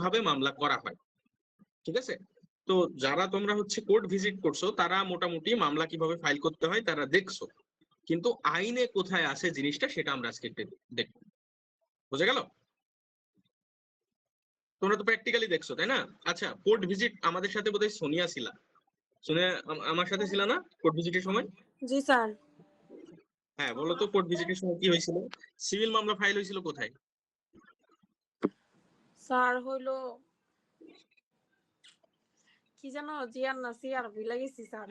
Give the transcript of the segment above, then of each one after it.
কিভাবে মামলা করা হয়। ঠিক আছে, তো যারা তোমরা হচ্ছে কোর্ট ভিজিট করছো তারা মোটামুটি মামলা কিভাবে ফাইল করতে হয় তারা দেখছো, কিন্তু আইনে কোথায় আছে জিনিসটা সেটা আমরা আজকে দেখবো। বুঝে গেল? তোমরা তো প্র্যাকটিক্যালি দেখছো তাই না? আচ্ছা, কোর্ট ভিজিট আমাদের সাথে বোধহয় সোনিয়া ছিলা, সোনিয়া আমার সাথে ছিল না কোর্ট ভিজিটের সময়? জি স্যার। হ্যাঁ, বলো তো কোর্ট ভিজিটের সময় কি হয়েছিল? সিভিল মামলা ফাইল হয়েছিল কোথায়? স্যার হইলো কি জানো, জিয়ার না সিয়ার ভুলে গেছি স্যার।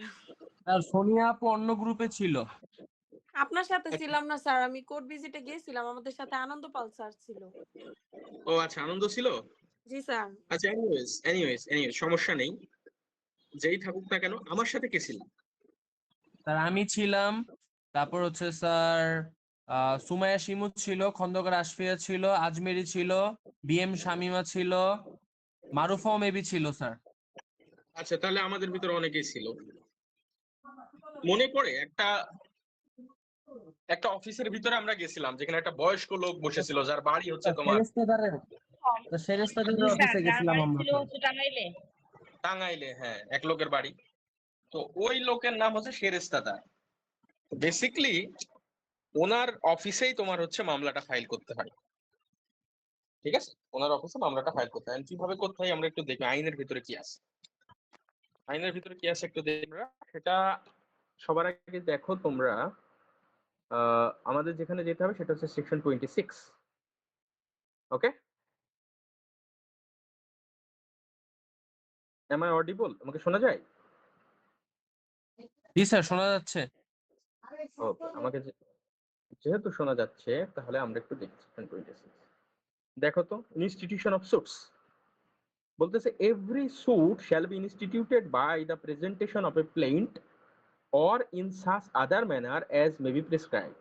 আর সোনিয়া আপু অন্য গ্রুপে ছিল। আপনার সাথে ছিলাম না স্যার, আমি কোর্ট ভিজিটে গিয়েছিলাম, আমাদের সাথে আনন্দ পাল স্যার ছিল। ও আচ্ছা, আনন্দ ছিল। জি স্যার। আচ্ছা, এনিওয়েজ সমস্যা নেই, যেই থাকুক না কেন, আমার সাথে কে ছিল? স্যার আমি ছিলাম, তারপর হচ্ছে স্যার সুমাইয়া শিমু ছিল, খন্দকার আশফিয়া ছিল, আজমেরি ছিল, বিএম শামিমা ছিল, মারুফাও মেবি ছিল স্যার। আচ্ছা, তাহলে আমাদের ভিতরে অনেকেই ছিল। মনে পড়ে একটা একটা অফিসের ভিতরে আমরা গেছিলাম, যেখানে একটা বয়স্ক লোক বসেছিল যার বাড়ি হচ্ছে তোমার সেরেস্তাদারের অফিসে গেছিলাম আমরা। টাঙ্গাইলে। হ্যাঁ, এক লোকের বাড়ি। তো ওই লোকের নাম হচ্ছে সেরেস্তাদা। বেসিকলি ওনার অফিসেই তোমার হচ্ছে মামলাটা ফাইল করতে হয়। ঠিক আছে, ওনার অফিসে মামলাটা ফাইল করতে হয়। কিভাবে করতে হয় আমরা একটু দেখি, আইনের ভিতরে কি আছে। আইনের ভিতরে কি আছে একটু দেখি আমরা। সেটা সবার আগে দেখো তোমরা, আমাদের যেখানে যেতে হবে সেটা হচ্ছে section 26। Okay, am I audible? আমাকে শোনা যায়? জি স্যার, শোনা যাচ্ছে। ওকে, আমাকে যেহেতু শোনা যাচ্ছে তাহলে আমরা একটু দেখি সেকশন 26। দেখো তো, ইনস্টিটিউশন অফ সুটস বলতেছে every suit shall be instituted by the presentation of a plaint or in such other manner as may be prescribed.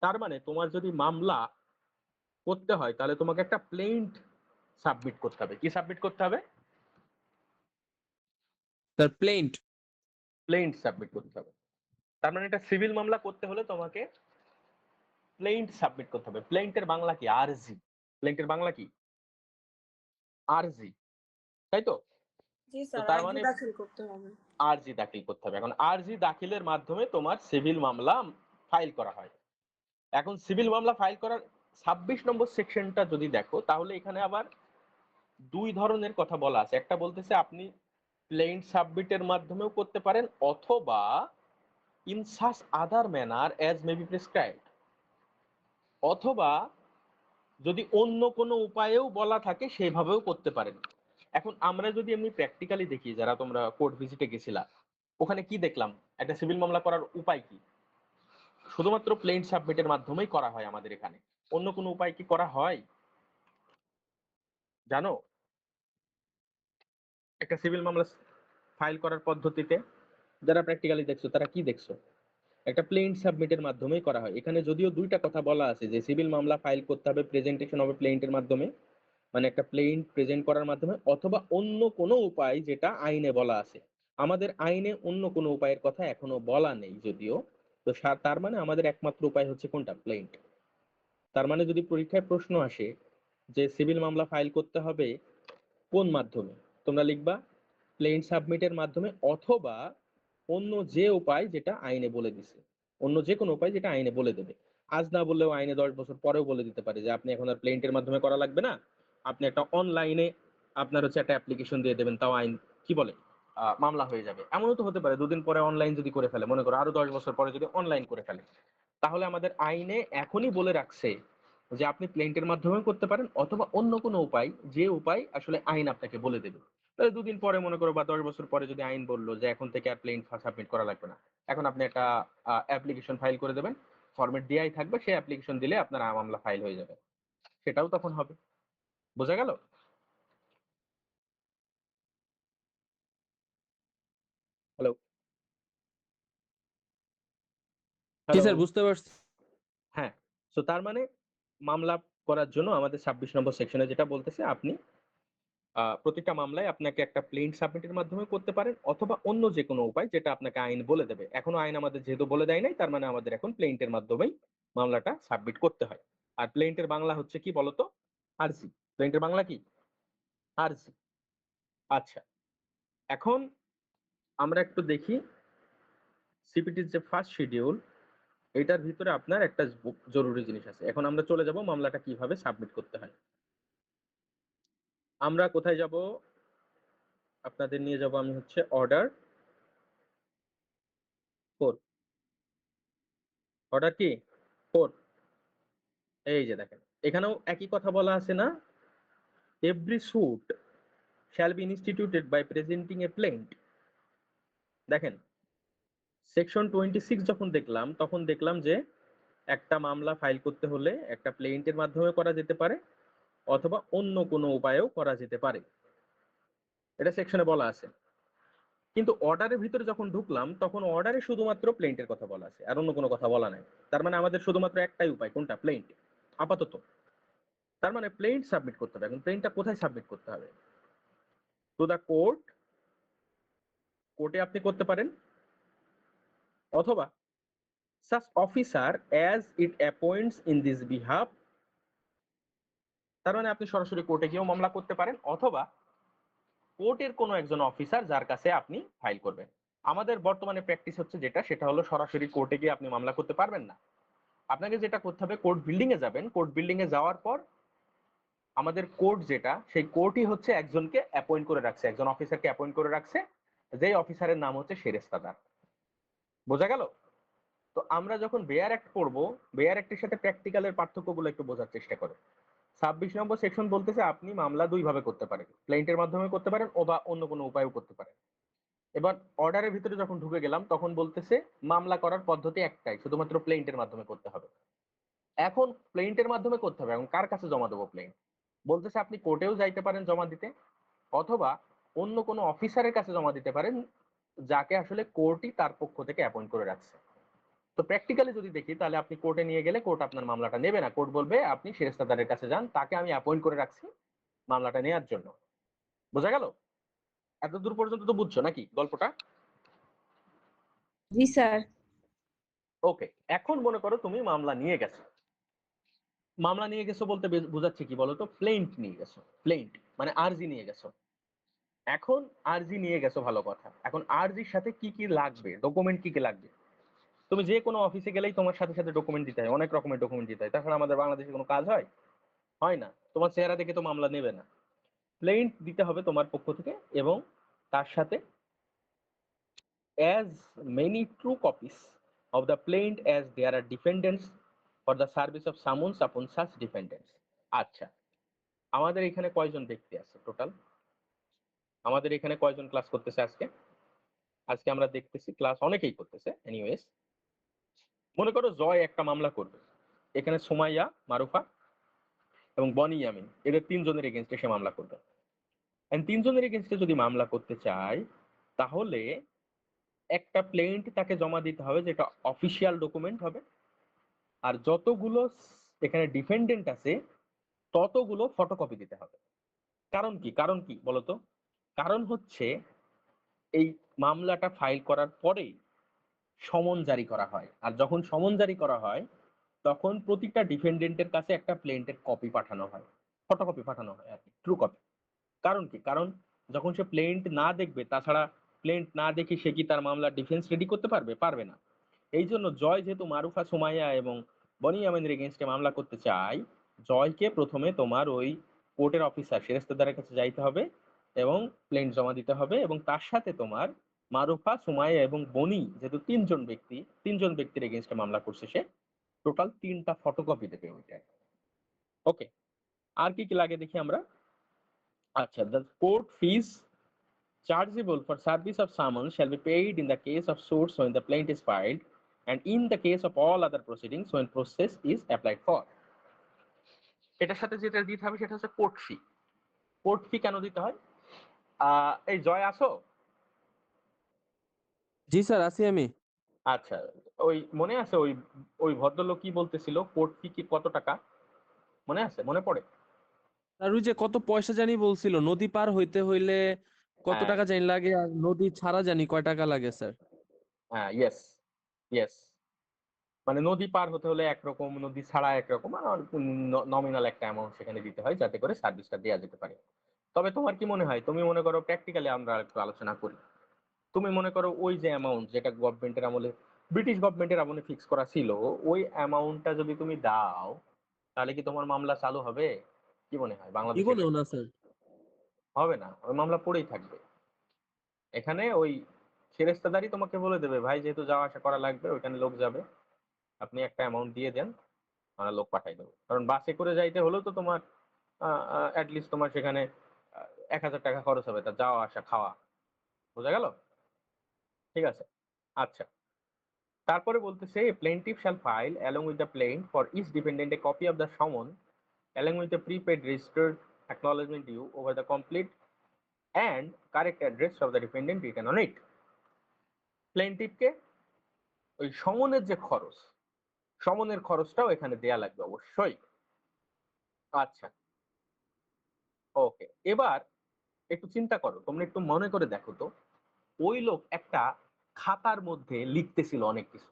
তার মানে তোমার যদি মামলা করতে হয় তাহলে তোমাকে একটা প্লেইন্ট সাবমিট করতে হবে। কি সাবমিট করতে হবে? Sir plant. প্লেইন্ট সাবমিট করতে হবে। তার মানে এটা সিভিল মামলা করতে হলে তোমাকে প্লেইন্ট সাবমিট করতে হবে। প্লেইন্টের বাংলা কি? আরজি। প্লেইন্টের বাংলা কি? আরজি, তাই তো? জি তো স্যার, তার আরজি মানে দাখিল করতে হবে। আরজি দাখিল করতে হবে। এখন আরজি দাখিলের মাধ্যমে তোমার সিভিল মামলা ফাইল করা হয়। এখন সিভিল মামলা ফাইল করার 26 নম্বর সেকশনটা যদি দেখো তাহলে এখানে আবার দুই ধরনের কথা বলা আছে। একটা বলতেছে আপনি প্লেইন্ট সাবমিটের মাধ্যমেও করতে পারেন অথবা in such other manner as may be prescribed, অথবা যদি অন্য কোনো উপায়েও বলা থাকে সেভাবেও করতে পারেন। এখন আমরা যদি এমনি প্র্যাকটিক্যালি দেখি, যারা তোমরা কোর্ট ভিজিটে গেছিলা, ওখানে কি দেখলাম? একটা সিভিল মামলা করার উপায় কি? শুধুমাত্র প্লেইন্ট সাবমিটের মাধ্যমেই করা হয় আমাদের এখানে। অন্য কোনো উপায় কি করা হয় জানো? একটা সিভিল মামলা ফাইল করার পদ্ধতিতে যারা প্র্যাকটিক্যালি দেখছো তারা কি দেখছো? একটা প্লেইন্ট সাবমিটের মাধ্যমেই করা হয়। এখানে যদিও দুইটা কথা বলা আছে যে সিভিল মামলা ফাইল করতে হবে প্রেজেন্টেশন হবে প্লেইন্টের মাধ্যমে, মানে একটা প্লেইন্ট প্রেজেন্ট করার মাধ্যমে, অথবা অন্য কোনো উপায় যেটা আইনে বলা আছে। আমাদের আইনে অন্য কোনো উপায়ের কথা এখনো বলা নেই যদিও। তো তার মানে আমাদের একমাত্র উপায় হচ্ছে কোনটা? প্লেইন্ট। তার মানে যদি পরীক্ষায় প্রশ্ন আসে যে সিভিল মামলা ফাইল করতে হবে কোন মাধ্যমে, তোমরা লিখবা প্লেইন্ট সাবমিটের মাধ্যমে অথবা অন্য যে উপায় যেটা আইনে বলে দিছে, অন্য যে কোনো উপায় যেটা আইনে বলে দেবে। আজ না বললেও আইনে 10 বছর পরেও বলে দিতে পারে যে আপনি এখন আর প্লেইন্টের মাধ্যমে করা লাগবে না, আপনি একটা অনলাইনে আপনার হচ্ছে একটা অ্যাপ্লিকেশন দিয়ে দেবেন, তাও আইন কি বলে মামলা হয়ে যাবে। এমনও তো হতে পারে দুদিন পরে অনলাইন যদি করে ফেলে, মনে করো আরো 10 বছর পরে যদি অনলাইন করে ফেলে, তাহলে আমাদের আইনে এখনই বলে রাখছে যে আপনি প্লেন্টের মাধ্যমেও করতে পারেন অথবা অন্য কোনো উপায়, যে উপায় আসলে আইন আপনাকে বলে দেবে। তাহলে দুদিন পরে মনে করো বা 10 বছর পরে যদি আইন বললো যে এখন থেকে আর প্লেন্ট সাবমিট করা লাগবে না, এখন আপনি একটা অ্যাপ্লিকেশন ফাইল করে দেবেন, ফরম্যাট দিয়াই থাকবে, সেই অ্যাপ্লিকেশন দিলে আপনার মামলা ফাইল হয়ে যাবে, সেটাও তখন হবে। বোঝা গেল? হ্যালো জি হ্যালো স্যার, বুঝতে পারছি। হ্যাঁ, তো তার মানে মামলা করার জন্য আমাদের 26 নম্বর সেকশনে যেটা বলতেছে, আপনি প্রতিটা মামলায় আপনাকে একটা প্লেইন সাবমিটের মাধ্যমে করতে পারেন অথবা অন্য যে কোনো উপায় যেটা আপনাকে আইন বলে দেবে। এখনো আইন আমাদের যেহেতু বলে দেয় নাই, তার মানে আমাদের এখন প্লেইন্টের মাধ্যমেই মামলাটা সাবমিট করতে হয়। আর প্লেইন্টের বাংলা হচ্ছে কি বলতো? আরজি। প্লেইন্টের বাংলা কি? আরজি। আচ্ছা, এখন আমরা একটু দেখি সিপিটির যে ফার্স্ট শিডিউল, এটার ভিতরে আপনার একটা জরুরি জিনিস আছে। এখন আমরা চলে যাব মামলাটা কিভাবে সাবমিট করতে হয়। আমরা কোথায় যাব? আপনাদের নিয়ে যাব আমি হচ্ছে অর্ডার 4। অর্ডার কি 4। এই যে দেখেন, এখানেও একই কথা বলা আছে না? Every suit shall be instituted by presenting a plaint. দেখেন, সেকশন 26 যখন দেখলাম তখন দেখলাম যে একটা মামলা ফাইল করতে হলে একটা প্লেন্টের মাধ্যমে করা যেতে পারে অথবা অন্য কোনো উপায়েও করা যেতে পারে, এটা সেকশনে বলা আছে। কিন্তু অর্ডারের ভিতরে যখন ঢুকলাম তখন অর্ডারে শুধুমাত্র প্লেন্টের কথা বলা আছে, আর অন্য কোনো কথা বলা নাই। তার মানে আমাদের শুধুমাত্র একটাই উপায়, কোনটা? প্লেন্ট আপাতত। তার মানে প্লেন্ট সাবমিট করতে হবে। এখন প্লেন্টটা কোথায় সাবমিট করতে হবে? টু দা কোর্ট, কোর্টে আপনি করতে পারেন, অথবা such officer as it appoints in this behalf। তার মানে আপনি সরাসরি কোর্টে গিয়েও মামলা করতে পারেন, অথবা কোর্টের কোনো একজন অফিসার যার কাছে আপনি ফাইল করবেন। আমাদের বর্তমানে প্র্যাকটিস হচ্ছে যেটা, সেটা হলো সরাসরি কোর্টে গিয়ে আপনি মামলা করতে পারবেন না। আপনাকে যেটা করতে হবে, কোর্ট বিল্ডিং এ যাবেন। কোর্ট বিল্ডিং এ যাওয়ার পর আমাদের কোর্ট যেটা, সেই কোর্টই হচ্ছে একজনকে অ্যাপয়েন্ট করে রাখছে, একজন অফিসারকে অ্যাপয়েন্ট করে রাখছে, যেই অফিসারের নাম হচ্ছে সেরেস্তাদার। বোঝা গেল? তো আমরা যখন বেয়ার অ্যাক্ট পড়বো, বেয়ার অ্যাক্টের সাথে প্র্যাকটিক্যালের পার্থক্যগুলো একটু বোঝার চেষ্টা করো। 26 নম্বর সেকশন বলতেছে আপনি মামলা দুই ভাবে করতে পারেন, প্লেন্টের মাধ্যমে করতে পারেন অথবা অন্য কোনো উপায়ও করতে পারেন। এবার অর্ডারের ভিতরে যখন ঢুকে গেলাম তখন বলতেছে মামলা করার পদ্ধতি একটাই, শুধুমাত্র প্লেন্টের মাধ্যমে করতে হবে। এখন প্লেন্টের মাধ্যমে করতে হবে, এখন কার কাছে জমা দেবো প্লেন্ট? বলতেছে আপনি কোর্টেও যাইতে পারেন জমা দিতে, অথবা অন্য কোনো অফিসারের কাছে জমা দিতে পারেন, যাকে আসলে কোর্টই তার পক্ষ থেকে অ্যাপয়েন্ট করে রাখছে। তো প্র্যাকটিক্যালি যদি দেখি, তাহলে আপনি কোর্টে নিয়ে গেলে কোর্ট আপনার মামলাটা নেবে না। কোর্ট বলবে আপনি সেরেস্তাদারের কাছে যান, তাকে আমি অ্যাপয়েন্ট করে রাখছি মামলাটা নেওয়ার জন্য। বোঝা গেল? এত দূর পর্যন্ত তো বুঝছো নাকি গল্পটা? জি স্যার। ওকে, এখন মনে করো তুমি মামলা নিয়ে গেছো। মামলা নিয়ে গেছো বলতে বোঝাচ্ছে কি বলতো? প্লেন্ট নিয়ে গেছো, প্লেন্ট মানে আরজি নিয়ে গেছো। এখন আরজি নিয়ে গেছো, ভালো কথা। এখন আরজির সাথে কি কি লাগবে, ডকুমেন্ট কি কি লাগবে? তুমি যে কোনো অফিসে গেলেই তোমার সাথে সাথে ডকুমেন্ট দিতে হয়, অনেক রকমের ডকুমেন্ট দিতে হয়। তাছাড়া আমাদের বাংলাদেশে কোনো কাজ হয়? হয় না। তোমার চেহারা দেখে তো মামলা নেবে না। প্লেন্ট দিতে হবে তোমার পক্ষ থেকে, এবং তার সাথে as many true copies of the plaint as there are defendants for the service of summons upon such defendants। আচ্ছা, আমাদের এখানে কয়জন ব্যক্তি আছে টোটাল? আমাদের এখানে কয়জন ক্লাস করতেছে আজকে? আজকে আমরা দেখতেছি ক্লাস অনেকেই করতেছে। এনিওয়েজ, মনে করো জয় একটা মামলা করবে। এখানে সুমাইয়া, মারুফা এবং বনি ইয়ামিন, এদের তিনজনের এগেনস্টে সে মামলা করবে। তিনজনের এগেনস্টে যদি মামলা করতে চায়, তাহলে একটা প্লেন্ট তাকে জমা দিতে হবে, যেটা অফিসিয়াল ডকুমেন্ট হবে। আর যতগুলো এখানে ডিফেন্ডেন্ট আছে ততগুলো ফটোকপি দিতে হবে। কারণ কি? কারণ কি বলতো? কারণ হচ্ছে এই মামলাটা ফাইল করার পরেই সমন জারি করা হয়, আর যখন সমন জারি করা হয় তখন প্রতিটা ডিফেন্ডেন্টের কাছে একটা প্লেন্টের কপি পাঠানো হয়, ফটোকপি পাঠানো হয় আর কি, ট্রু কপি। কারণ কি? কারণ যখন সে প্লেন্ট না দেখবে, তাছাড়া প্লেন্ট না দেখে সে কি তার মামলার ডিফেন্স রেডি করতে পারবে? পারবে না। এই জন্য জয় যেহেতু মারুফা, সুমাইয়া এবং বনি ইয়ামিনের এগেনস্টে মামলা করতে চায়, জয়কে প্রথমে তোমার ওই কোর্টের অফিসার সেরেস্তাদারের কাছে যাইতে হবে এবং প্লেন্ট জমা দিতে হবে, এবং তার সাথে তোমার মারুফা, সুমাইয়া এবং বনি, যেহেতু তিনজন ব্যক্তির এগেনস্টে মামলা করছে, সে টোটাল 3টা ফটোকপি দেবে ওইটায়। ওকে, আর কি কি লাগে দেখি আমরা। আচ্ছা, the court fees chargeable for service of summons shall be paid in the case of suits when the plaint is filed, and in the case of all other proceedings when process is applied for। এটার সাথে যেটা দিতে হবে সেটা হচ্ছে court ফি। Court ফি কেন দিতে হয়? এই জয় আসো? জি স্যার, আছি আমি। আচ্ছা, ওই মনে আছে ওই ওই ভদ্রলোক কি বলতেছিল, কোর্ট ফি কি কত টাকা? মনে আছে? মনে পড়ে? আর ওই যে কত পয়সা জানি বলছিল, নদী পার হইতে হইলে কত হ্যাঁ, টাকা জানি লাগে, আর নদী ছাড়া জানি কয় টাকা লাগে স্যার। হ্যাঁ, ইয়েস, ইয়েস। মানে নদী পার হতে হলে একরকম, নদী ছাড়া একরকম, আর নমিনাল একটা অ্যামাউন্ট সেখানে দিতে হয় যাতে করে সার্ভিসটা দেওয়া যেতে পারে। তবে তোমার কি মনে হয়, তুমি মনে করো প্র্যাকটিক্যালি আমরা একটু আলোচনা করি, তুমি মনে করো ওই যে অ্যামাউন্ট যেটা গভর্নমেন্টের আমলে, ব্রিটিশ গভর্নমেন্টের আমলে ফিক্স করা ছিল, ওই অ্যামাউন্টটা যদি তুমি দাও তাহলে কি তোমার মামলা চালু হবে? কি মনে হয় বাংলাদেশের জীবনেও না স্যার। হবে না, ওই মামলা পড়েই থাকবে। এখানে ওই ফেরেস্তাদারি তোমাকে বলে দেবে, ভাই যেহেতু যাওয়া আসা করা লাগবে, ওইখানে লোক যাবে, আপনি একটা অ্যামাউন্ট দিয়ে দেন, আমরা লোক পাঠাই দেবো। কারণ বাসে করে যাইতে হলেও তো তোমার অ্যাটলিস্ট তোমার সেখানে 1,000 টাকা খরচ হবে, তার যাওয়া আসা খাওয়া, বোঝা গেল? ঠিক আছে, আচ্ছা। তারপরে বলতেছে plaintiff shall file along with the plaint for each defendant a copy of the summon along with the prepaid registered acknowledgement due over the complete and correct address of the defendant written on it. প্লেন্টিফকে ওই সমনের যে খরচ, সমনের খরচটাও এখানে দেয়া লাগবে অবশ্যই। আচ্ছা, ওকে। এবার একটু চিন্তা করো, তোমরা একটু মনে করে দেখো তো, ওই লোক একটা খাতার মধ্যে লিখতেছিল অনেক কিছু,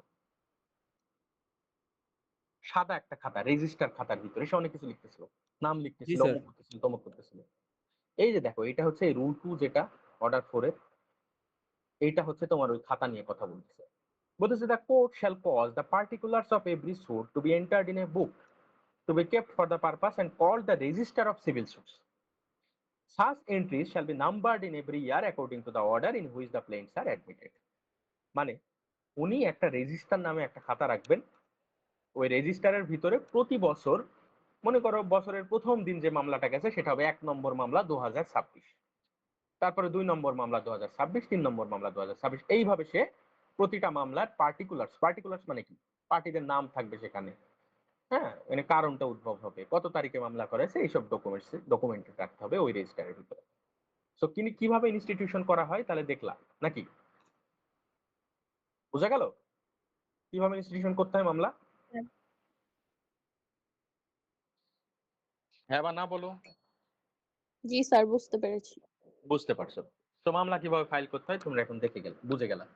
সাদা একটা খাতা, রেজিস্টার খাতার ভিতরে সে অনেক কিছু লিখতেছিল, নাম জি লিখতেছিল, স্যার। অমুক করতেছিল, তমুক করতেছিল। এই যে দেখো, এটা হচ্ছে রুল 2 যেটা অর্ডার 4 এর, এইটা হচ্ছে তোমার ওই খাতা নিয়ে কথা বলতেছে। বলতেছে the court shall cause the particulars of every suit to be entered in a book to be kept for the purpose and called the register of civil suits. Such entries shall be numbered in every year according to the order in which the plaints are admitted. মানে উনি একটা register নামে একটা খাতা রাখবেন, ওই রেজিস্টারের ভিতরে প্রতি বছর, মনে করো বছরের প্রথম দিন যে মামলাটা গেছে সেটা হবে 1 নম্বর মামলা 2026, তারপরে 2 নম্বর মামলা 2026, 3 নম্বর মামলা 2026, এইভাবে সে প্রতিটা মামলার পার্টিকুলার্স, পার্টিকুলার্স মানে কি, পার্টিদের নাম থাকবে সেখানে, হ্যাঁ, মানে কারণটা উদ্ভব হবে, কত তারিখে মামলা করেছে, এইসব ডকুমেন্ট রাখতে হবে ওই রেজিস্টারের ভিতরে। সো কিভাবে ইনস্টিটিউশন করা হয় তাহলে দেখলাম নাকি, বোঝা গেল কিভাবে ইনস্টিটিউশন করতে হয় মামলা? হ্যাঁ বা না বলো? জি স্যার, বুঝতে পেরেছি। বুঝতে পারছো? তো মামলা কিভাবে ফাইল করতে হয় তোমরা এখন দেখে গেলে, বুঝে গেলা।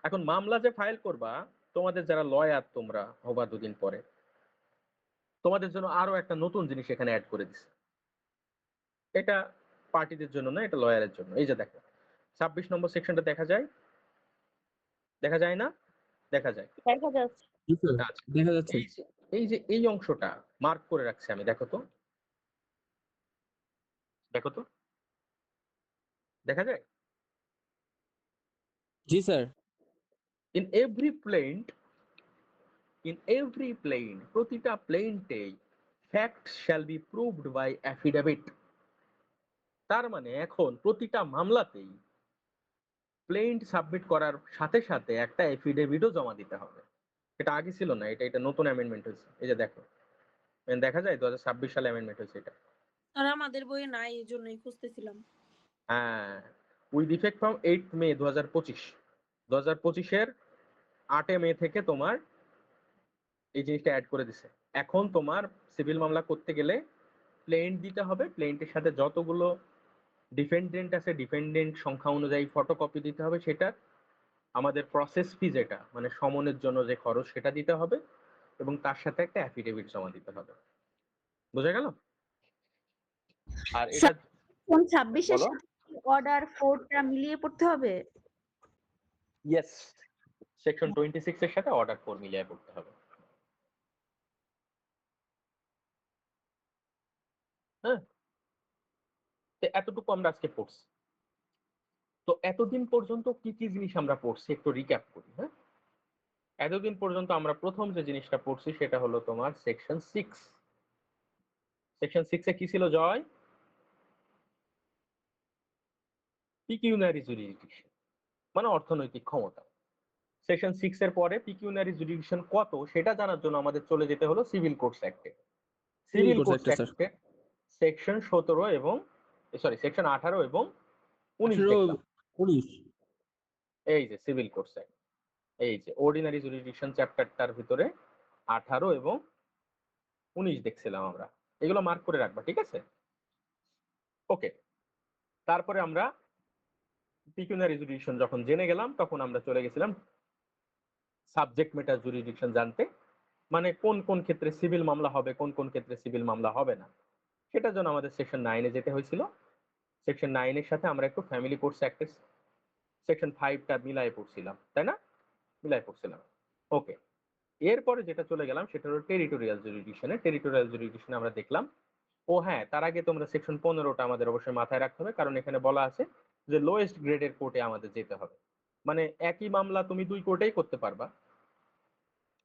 এখন মামলা যে ফাইল করবা, তোমাদের যারা লয়ার তোমরা হবা দুদিন পরে, তোমাদের জন্য আরো একটা নতুন জিনিস এখানে অ্যাড করে দিছে। এটা পার্টিদের জন্য না, এটা লয়ারের জন্য। এই যে দেখো 26 নম্বর সেকশনটা দেখা যায়, দেখা যায় না? দেখা যায়। দেখা যাচ্ছে। জি স্যার, আচ্ছা, দেখা যাচ্ছে। এই অংশটা মার্ক করে রাখছি আমি, দেখো তো, দেখো তো, দেখা যায়? জি sir. In every plaint, in every plaint, প্রতিটা প্লেন্টেই fact shall be proved by affidavit. তার মানে এখন প্রতিটা মামলাতেই প্লেন্ট সাবমিট করার সাথে সাথে একটা এফিডেভিটও জমা দিতে হবে। এটা আগে ছিল না, এটা নতুন অ্যামেন্ডমেন্ট হয়েছে। এই যে দেখো, দেখা যায় 2026 সালে অ্যামেন্ডমেন্ট হয়েছে এটা। আর আমাদের বইয়ে নাই, এই জন্যই খুঁজতেছিলাম। হ্যাঁ, উইথ ইফেক্ট ফ্রম 8 মে 2025, 2025-এর 8 মে থেকে তোমার এই জিনিসটা অ্যাড করে দিছে। এখন তোমার সিভিল মামলা করতে গেলে প্লেন্ট দিতে হবে, প্লেন্টের সাথে যতগুলো ডিফেন্ডেন্ট আছে ডিফেন্ডেন্ট সংখ্যা অনুযায়ী ফটোকপি দিতে হবে, সেটা আমাদের প্রসেস ফি যেটা মানে সমনের জন্য যে খরচ সেটা দিতে হবে, এবং তার সাথে একটা অ্যাফিডেভিট জমা দিতে হবে। বোঝা গেল? আর এটা কোন 26-এর বলো। সাথে অর্ডার 4টা মিলিয়ে পড়তে হবে? ইয়েস, সেকশন 26 এর সাথে অর্ডার 4 মিলিয়ে পড়তে হবে। হ্যাঁ, তো এতটুকু আমরা আজকে পড়ছি। তো এতদিন পর্যন্ত কি কি জিনিস আমরা পড়ছি একটু রিক্যাপ করি। হ্যাঁ, এতদিন পর্যন্ত আমরা প্রথম যে জিনিসটা পড়ছি সেটা হলো তোমার সেকশন 6। সেকশন 6 এ কি ছিল জয়? পিকিউনারি জুরিডিকশন, মানে অর্থনৈতিক ক্ষমতা। সেকশন 6 এর পরে পিকিউনারি জুরিডিকশন কত সেটা জানার জন্য আমাদের চলে যেতে হলো সিভিল কোর্টস অ্যাক্টে। Civil courts sir. অ্যাক্টে সেকশন 17 এবং সেকশন 18 এবং 19 18, দেখলাম। 19। এই যে সিভিল কোর্টস অ্যাক্ট, এই যে অর্ডিনারি জুরিডিকশন চ্যাপ্টারটার ভিতরে 18 এবং 19 দেখছিলাম আমরা। এগুলো মার্ক করে রাখবা, ঠিক আছে? ওকে, তারপরে আমরা পিকিউনারি জুরিডিকশন যখন জেনে গেলাম, তখন আমরা চলে গেছিলাম সাবজেক্ট ম্যাটার জুরিডিকশন জানতে, মানে কোন কোন ক্ষেত্রে সিভিল মামলা হবে, কোন কোন ক্ষেত্রে সিভিল মামলা হবে না, সেটার জন্য আমাদের সেকশন 9-এ যেতে হয়েছিল। সেকশন 9 এর সাথে আমরা একটু ফ্যামিলি কোর্স অ্যাক্টের সেকশন 5টা মিলাই পড়ছিলাম, তাই না? মিলাই পড়ছিলাম। ওকে, এরপরে যেটা চলে গেলাম সেটা হলো টেরিটোরিয়াল জুরিডিকশনে। টেরিটোরিয়াল জুরিডিকশনে আমরা দেখলাম, ও হ্যাঁ, তার আগে তোমরা সেকশন 15টা আমাদের অবশ্যই মাথায় রাখতে হবে, কারণ এখানে বলা আছে যে লোয়েস্ট গ্রেডের কোর্টে আমাদের যেতে হবে। মানে একই মামলা তুমি 2 কোর্টেই করতে পারবা।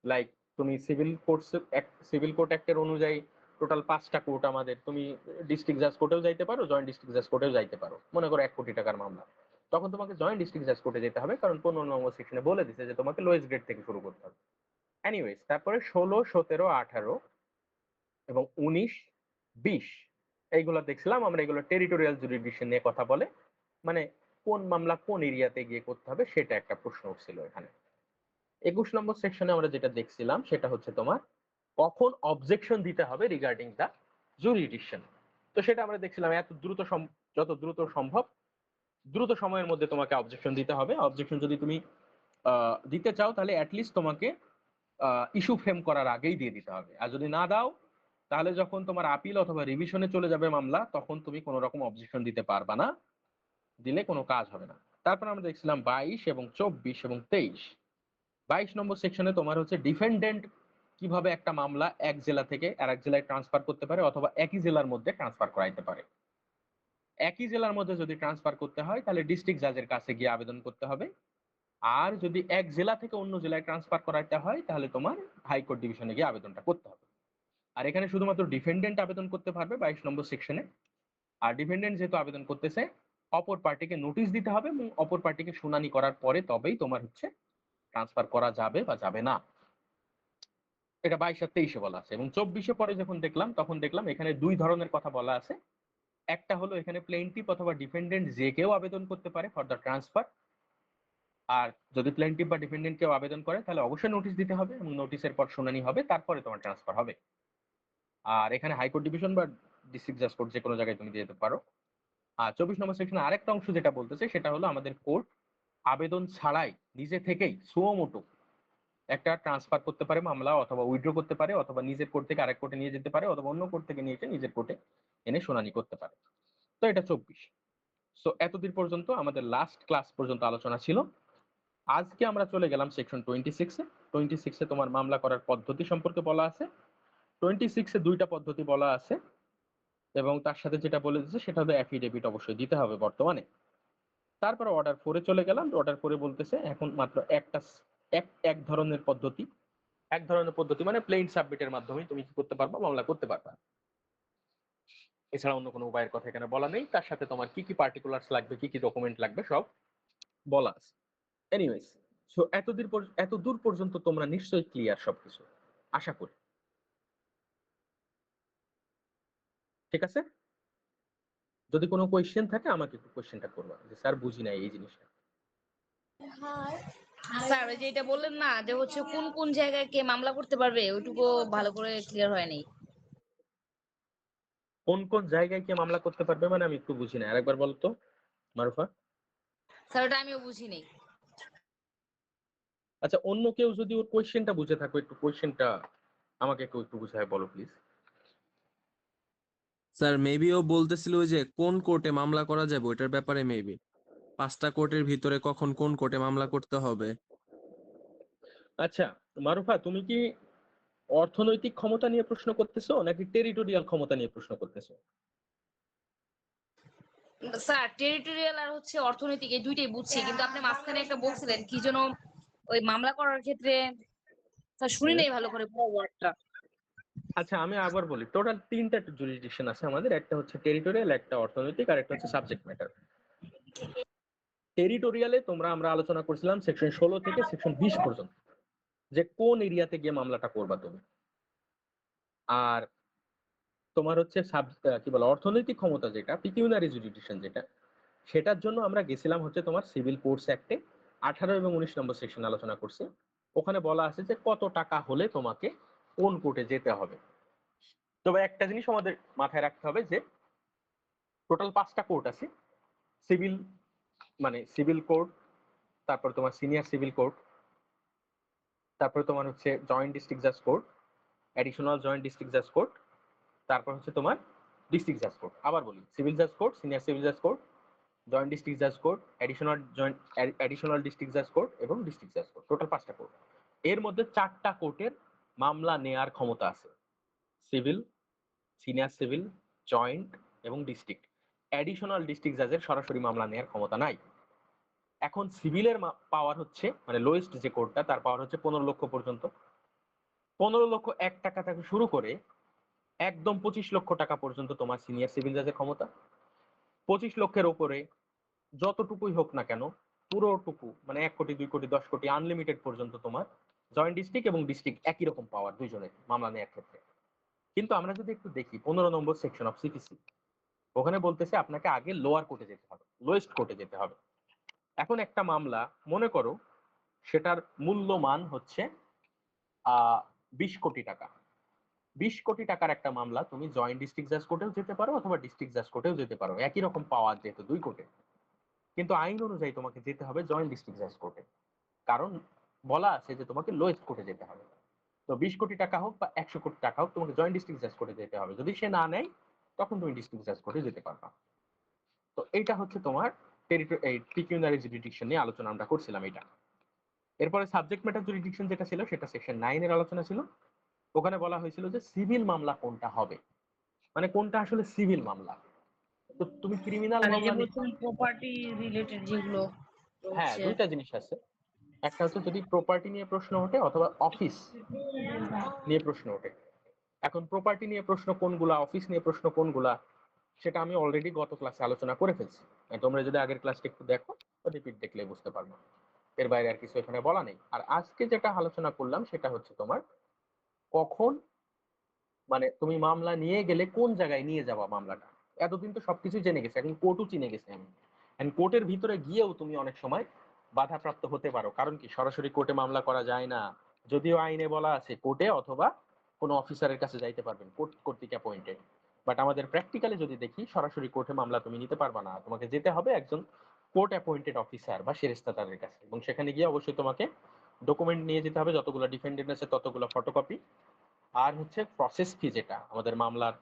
লাইক তুমি সিভিল কোর্ট অ্যাক্টের অনুযায়ী টোটাল 5টা কোর্ট আমাদের, তুমি ডিস্ট্রিক্ট জাজ কোর্টেও যাইতে পারো, জয়েন্ট ডিস্ট্রিক্ট জাজ কোর্টেও যাইতে পারো। মনে করো 1 কোটি টাকার মামলা, তখন তোমাকে জয়েন্ট ডিস্ট্রিক্ট জাজ কোর্টে যেতে হবে, কারণ 15 নম্বর সেকশনে বলে দিছে যে তোমাকে লোয়েস্ট গ্রেড থেকে শুরু করতে হবে। এনিওয়েজ, তারপরে 16, 17, 18 এবং 19, 20 এইগুলো দেখছিলাম আমরা। এগুলো টেরিটোরিয়াল জুরিডিকশন নিয়ে কথা বলে, মানে কোন মামলা কোন এরিয়াতে গিয়ে করতে হবে সেটা একটা প্রশ্ন উঠছিল এখানে। 21 নম্বর সেকশনে আমরা যেটা দেখছিলাম সেটা হচ্ছে তোমার কখন অবজেকশন দিতে হবে রিগার্ডিং দা জুরিডিকশন। তো সেটা আমরা দেখছিলাম যত দ্রুত সম্ভব দ্রুত সময়ের মধ্যে তোমাকে অবজেকশন দিতে হবে। অবজেকশন যদি তুমি দিতে চাও তাহলে অ্যাটলিস্ট তোমাকে ইস্যু ফ্রেম করার আগেই দিয়ে দিতে হবে। আর যদি না দাও তাহলে যখন তোমার আপিল অথবা রিভিশনে চলে যাবে মামলা, তখন তুমি কোনো রকম অবজেকশন দিতে পারবা না, দিলে কোনো কাজ হবে না। তারপর আমরা দেখছিলাম 22 এবং 24 এবং 23। 22 নম্বর সেকশনে তোমার হচ্ছে ডিফেন্ডেন্ট কিভাবে একটা মামলা এক জেলা থেকে আরেক জেলায় ট্রান্সফার করতে পারে অথবা একই জেলার মধ্যে ট্রান্সফার করাইতে পারে। একই জেলার মধ্যে যদি ট্রান্সফার করতে হয় তাহলে ডিস্ট্রিক্ট জাজের কাছে গিয়ে আবেদন করতে হবে। আর যদি এক জেলা থেকে অন্য জেলায় ট্রান্সফার করাইতে হয় তাহলে তোমার হাইকোর্ট ডিভিশনে গিয়ে আবেদনটা করতে হবে। আর এখানে শুধুমাত্র ডিফেন্ডেন্ট আবেদন করতে পারবে 22 নম্বর সেকশনে। আর ডিফেন্ডেন্ট যেহেতু আবেদন করতেছে, অপর পার্টিকে নোটিশ দিতে হবে এবং অপর পার্টিকে শুনানি করার পরে তবেই তোমার হচ্ছে ট্রান্সফার করা যাবে বা যাবে না। এটা 22 আর 23-এ বলা আছে। এবং 24-এ পরে যখন দেখলাম তখন দেখলাম এখানে 2 ধরনের কথা বলা আছে। একটা হলো এখানে প্লেইন্টিফ অথবা ডিফেন্ডেন্ট যে কেউ আবেদন করতে পারে ফর দ্য ট্রান্সফার। আর যদি প্লেইন্টিফ বা ডিফেন্ডেন্ট কেউ আবেদন করে তাহলে অবশ্যই নোটিশ দিতে হবে এবং নোটিশের পর শুনানি হবে, তারপরে তোমার ট্রান্সফার হবে। আর এখানে হাইকোর্ট ডিভিশন বা ডিস্ট্রিক্ট জাজ কোর্ট যে কোনো জায়গায় তুমি যেতে পারো। আর 24 নম্বর সেকশনে আরেকটা অংশ যেটা বলতেছে সেটা হলো আমাদের কোর্ট আবেদন ছাড়াই নিজে থেকেই সুমোটো একটা ট্রান্সফার করতে পারে মামলা, অথবা উইথড্র করতে পারে, অথবা নিজের কোর্ট থেকে আরেক কোর্টে নিয়ে যেতে পারে, অথবা অন্য কোর্ট থেকে নিয়ে এসে নিজের কোর্টে এনে শুনানি করতে পারে। তো এটা 24। সো এতদিন পর্যন্ত আমাদের লাস্ট ক্লাস পর্যন্ত আলোচনা ছিল। আজকে আমরা চলে গেলাম সেকশন 26-এ। 26-এ তোমার মামলা করার পদ্ধতি সম্পর্কে বলা আছে। 26-এ 2টা পদ্ধতি বলা আছে এবং তার সাথে যেটা বলে দিচ্ছে সেটা হলো অ্যাফিডেভিট অবশ্যই দিতে হবে বর্তমানে। তারপরে অর্ডার 4-এ চলে গেলাম। অর্ডার 4-এ বলতেছে এখন মাত্র এক ধরনের পদ্ধতি মানে প্লেন সাবমিটের মাধ্যমে তুমি কি করতে পারবা, মামলা করতে পারবা। এছাড়া অন্য কোনো উপায়ের কথা এখানে বলা নেই। তার সাথে তোমার কি কি পার্টিকুলার্স লাগবে, কি কি ডকুমেন্ট লাগবে সব বলা আছে। এনিওয়েজ, সো এত দূর পর্যন্ত তোমরা নিশ্চয়ই ক্লিয়ার সবকিছু, আশা করি। ঠিক আছে? যদি কোনো কোয়েশ্চেন থাকে আমাকে একটু কোয়েশ্চেনটা করবা যে স্যার বুঝি নাই এই জিনিসটা। স্যার ওই যে এটা বললেন না যে হচ্ছে কোন কোন জায়গায় কে মামলা করতে পারবে, ওইটুকু ভালো করে ক্লিয়ার হয়নি। কোন কোন জায়গায় কে মামলা করতে পারবে মানে আমি একটু বুঝি না, আরেকবার বলো তো মারুফা। স্যার ওটা আমিও বুঝিনি। আচ্ছা, অন্য কেউ যদি ওর কোয়েশ্চেনটা বুঝে থাকো, একটু কোয়েশ্চেনটা আমাকে একটু বুঝায় বলো প্লিজ। স্যার মেবি ও বলতেছিল ওই যে কোন কোর্টে মামলা করা যাবে ওইটার ব্যাপারে, মেবি 5টা কোর্টের ভিতরে কখন কোন কোর্টে মামলা করতে হবে। আচ্ছা মারুফা, তুমি কি অর্থনৈতিক ক্ষমতা নিয়ে প্রশ্ন করতেছো নাকি টেরিটোরিয়াল ক্ষমতা নিয়ে প্রশ্ন করতেছো? স্যার টেরিটোরিয়াল আর হচ্ছে অর্থনৈতিক এই দুইটাই বুঝছি, কিন্তু আপনি মাঝখানে একটা বলছিলেন কি যেন ওই মামলা করার ক্ষেত্রে, স্যার শুনি নাই ভালো করে পুরো ওয়ার্ডটা। আচ্ছা আমি আবার বলি, টোটাল 3টা জুরিসডিকশন আছে আমাদের। একটা হচ্ছে টেরিটোরিয়াল, একটা অর্থনৈতিক, আর একটা হচ্ছে সাবজেক্ট ম্যাটার। টেরিটোরিয়ালে আমরা আলোচনা করছিলাম সেকশন 16 থেকে সেকশন 20 পর্যন্ত, যে কোন এরিয়াতে গিয়ে মামলাটা করবা তুমি। আর তোমার হচ্ছে কি বলে অর্থনৈতিক ক্ষমতা যেটা পিকিউনারি জুরিডিকশন যেটা, সেটার জন্য আমরা গেছিলাম হচ্ছে তোমার সিভিল কোর্টস অ্যাক্টে 18 এবং 19 নম্বর সেকশন আলোচনা করছি। ওখানে বলা আছে যে কত টাকা হলে তোমাকে কোন কোর্টে যেতে হবে। তবে একটা জিনিস আমাদের মাথায় রাখতে হবে যে টোটাল 5টা কোর্ট আছে। সিভিল মানে সিভিল কোর্ট, তারপর তোমার সিনিয়র সিভিল কোর্ট, তারপরে তোমার হচ্ছে জয়েন্ট ডিস্ট্রিক্ট জাজ কোর্ট, অ্যাডিশনাল জয়েন্ট ডিস্ট্রিক্ট জাজ কোর্ট, তারপর হচ্ছে তোমার ডিস্ট্রিক্ট জাজ কোর্ট। আবার বলি, সিভিল জাজ কোর্ট, সিনিয়র সিভিল জাজ কোর্ট, জয়েন্ট ডিস্ট্রিক্ট জাজ কোর্ট, অ্যাডিশনাল ডিস্ট্রিক্ট জাজ কোর্ট এবং ডিস্ট্রিক্ট জাজ কোর্ট, টোটাল 5টা কোর্ট। এর মধ্যে 4টা কোর্টের মামলা নেয়ার ক্ষমতা আছে, সিভিল, সিনিয়র সিভিল, জয়েন্ট এবং ডিস্ট্রিক্ট। অ্যাডিশনাল ডিস্ট্রিক্ট জাজের সরাসরি মামলা নেওয়ার ক্ষমতা নাই। এখন সিভিলের পাওয়ার হচ্ছে, মানে লোয়েস্ট যে কোর্টটা, তার পাওয়ার হচ্ছে 15 লক্ষ পর্যন্ত। 15 লক্ষ 1 টাকা থেকে শুরু করে একদম 25 লক্ষ টাকা পর্যন্ত তোমার সিনিয়র সিভিল জাজের ক্ষমতা। 25 লক্ষের উপরে যতটুকুই হোক না কেন, পুরোটুকু মানে 1 কোটি 2 কোটি 10 কোটি আনলিমিটেড পর্যন্ত তোমার জয়েন্ট ডিস্ট্রিক্ট এবং ডিস্ট্রিক্ট একই রকম পাওয়ার দুইজনের মামলা নেওয়ার ক্ষেত্রে। কিন্তু আমরা যদি একটু দেখি 15 নম্বর সেকশন অফ সিপিসি, ওখানে বলতেছে আপনাকে আগে লোয়ার কোর্টে যেতে হবে, লোয়েস্ট কোর্টে যেতে হবে। এখন একটা মামলা মনে করো সেটার মূল্যমান হচ্ছে 20 কোটি টাকা। 20 কোটি টাকার একটা মামলা তুমি জয়েন্ট ডিস্ট্রিক্ট জাজ কোর্টেও যেতে পারো অথবা ডিস্ট্রিক্ট জাজ কোর্টেও যেতে পারো, একই রকম পাওয়ার যেহেতু 2 কোর্টে। কিন্তু আইন অনুযায়ী তোমাকে যেতে হবে জয়েন্ট ডিস্ট্রিক্ট জাজ কোর্টে, কারণ বলা আছে যে তোমাকে লোয়েস্ট কোর্টে যেতে হবে। তো 20 কোটি টাকা হোক বা 100 কোটি টাকা হোক, তোমাকে জয়েন্ট ডিস্ট্রিক্ট জাজ কোর্টে যেতে হবে। যদি সে না নেয় তখন তুমি ডিস্ট্রিক্ট জাজ কোর্টে যেতে পারবা। তো এইটা হচ্ছে তোমার পেকিউনিয়ারি জুরিডিকশন নিয়ে আলোচনা আমরা করছিলাম এটা। এরপরে সাবজেক্ট ম্যাটার জুরিডিকশন যেটা ছিল সেটা সেকশন 9 এর আলোচনা ছিল। ওখানে বলা হয়েছিল যে সিভিল মামলা কোনটা হবে, মানে কোনটা আসলে সিভিল মামলা। তো তুমি ক্রিমিনাল আর এই যে মামলা বলছেন প্রপার্টি রিলেটেড যেগুলো তো হ্যাঁ, হচ্ছে দুইটা জিনিস আছে। একটা হচ্ছে যদি প্রপার্টি নিয়ে প্রশ্ন ওঠে অথবা অফিস নিয়ে প্রশ্ন ওঠে। এখন প্রপার্টি নিয়ে প্রশ্ন কোনগুলা, অফিস নিয়ে প্রশ্ন কোনগুলা, সেটা আমি অলরেডি গত ক্লাসে আলোচনা করে ফেলছি। তোমরা যদি আগের ক্লাসটা একটু দেখো, রিপিট দেখলে বুঝতে পারবে। এর বাইরে আর কিছু এখানে বলা নেই। আর আজকে যেটা আলোচনা করলাম সেটা হচ্ছে তোমার কখন, মানে তুমি মামলা নিয়ে গেলে কোন জায়গায় নিয়ে যাবা মামলাটা। এতদিন তো সবকিছু জেনে গেছে, এখন কোর্টও চিনে গেছে আমি। কোর্টের ভিতরে গিয়েও তুমি অনেক সময় বাধাপ্রাপ্ত হতে পারো, কারণ কি সরাসরি কোর্টে মামলা করা যায় না। যদিও আইনে বলা আছে কোর্টে অথবা কোনো অফিসারের কাছে যাইতে পারবেন, কোর্ট কর্তৃক অ্যাপয়েন্টেড। বাট আমাদের প্র্যাকটিক্যালি যদি দেখি, সরাসরি কোর্টে মামলা তুমি নিতে পারবা না, তোমাকে যেতে হবে একজন কোর্ট অ্যাপয়েন্টেড অফিসার বা সেরেস্তাদারের কাছে, এবং সেখানে গিয়ে অবশ্যই তোমাকে ডকুমেন্ট নিয়ে যেতে হবে, যতগুলো ডিফেন্ডেন্ট আছে ততগুলো ফটোকপি। আর হচ্ছে প্রসেস ফি, যেটা আমাদের মামলার